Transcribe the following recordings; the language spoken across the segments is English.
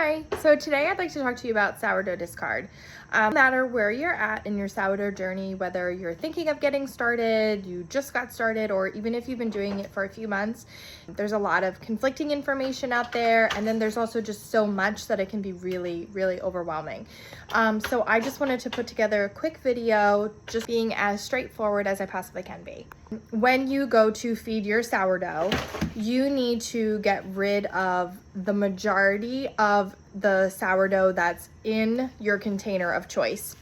Hi, so today I'd like to talk to you about sourdough discard. No matter where you're at in your sourdough journey, whether you're thinking of getting started, you just got started, or even if you've been doing it for a few months, there's a lot of conflicting information out there, and then there's also just so much that it can be really, really overwhelming. So I just wanted to put together a quick video, just being as straightforward as I possibly can be. When you go to feed your sourdough, you need to get rid of the majority of the sourdough that's in your container of choice.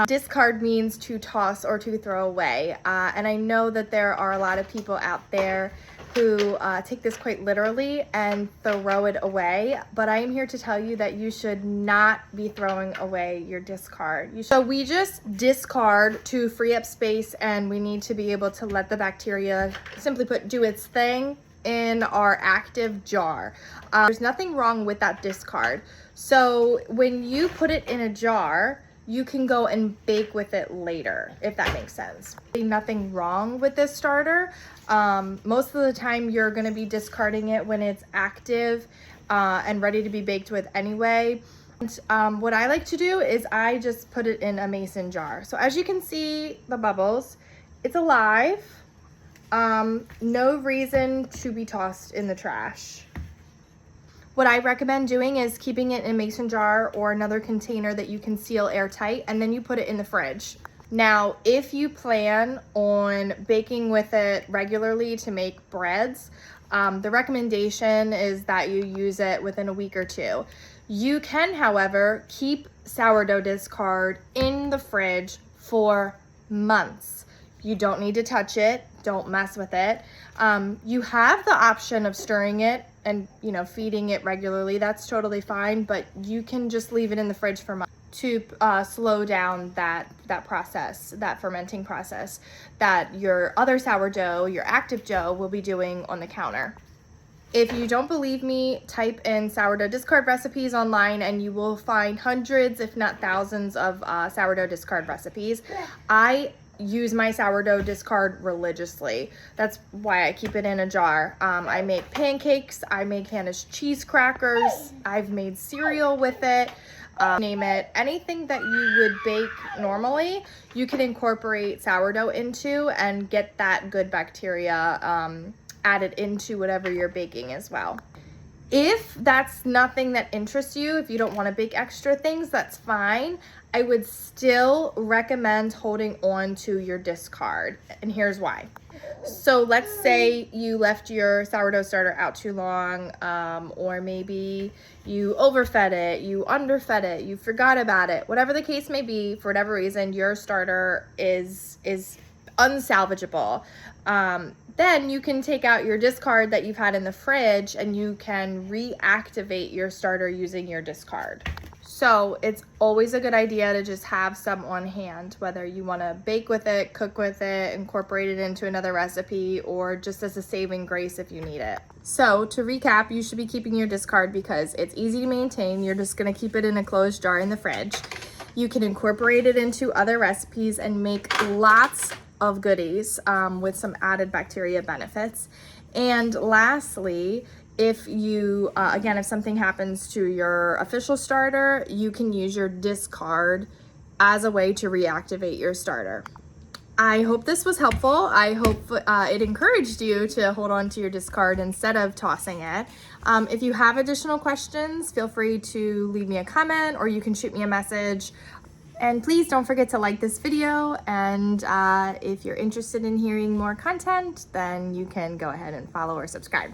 Discard means to toss or to throw away. And I know that there are a lot of people out there who take this quite literally and throw it away, but I am here to tell you that you should not be throwing away your discard. So we just discard to free up space, and we need to be able to let the bacteria, simply put, do its thing in our active jar. There's nothing wrong with that discard. So when you put it in a jar, you can go and bake with it later, if that makes sense. Nothing wrong with this starter. Most of the time you're gonna be discarding it when it's active and ready to be baked with anyway. And, what I like to do is I just put it in a mason jar. So as you can see, the bubbles, it's alive. No reason to be tossed in the trash. What I recommend doing is keeping it in a mason jar or another container that you can seal airtight, and then you put it in the fridge. Now, if you plan on baking with it regularly to make breads, the recommendation is that you use it within a week or two. You can, however, keep sourdough discard in the fridge for months. You don't need to touch it. Don't mess with it. You have the option of stirring it and, feeding it regularly. That's totally fine, but you can just leave it in the fridge for months to slow down that process, that fermenting process that your other sourdough, your active dough, will be doing on the counter. If you don't believe me, type in sourdough discard recipes online and you will find hundreds, if not thousands, of sourdough discard recipes. I use my sourdough discard religiously. That's why I keep it in a jar. I make pancakes, I make Hannah's cheese crackers, I've made cereal with it, name it. Anything that you would bake normally, you can incorporate sourdough into and get that good bacteria added into whatever you're baking as well. If that's nothing that interests you, if you don't want to bake extra things, that's fine. I would still recommend holding on to your discard, and here's why. So let's say you left your sourdough starter out too long, or maybe you overfed it, you underfed it, you forgot about it. Whatever the case may be, for whatever reason, your starter is unsalvageable. Then you can take out your discard that you've had in the fridge and you can reactivate your starter using your discard. So it's always a good idea to just have some on hand, whether you want to bake with it, cook with it, incorporate it into another recipe, or just as a saving grace if you need it. So to recap, you should be keeping your discard because it's easy to maintain. You're just going to keep it in a closed jar in the fridge. You can incorporate it into other recipes and make lots of goodies with some added bacteria benefits. And lastly, if you, again, if something happens to your official starter, you can use your discard as a way to reactivate your starter. I hope this was helpful. I hope it encouraged you to hold on to your discard instead of tossing it. If you have additional questions, feel free to leave me a comment or you can shoot me a message. And please don't forget to like this video, and if you're interested in hearing more content, then you can go ahead and follow or subscribe.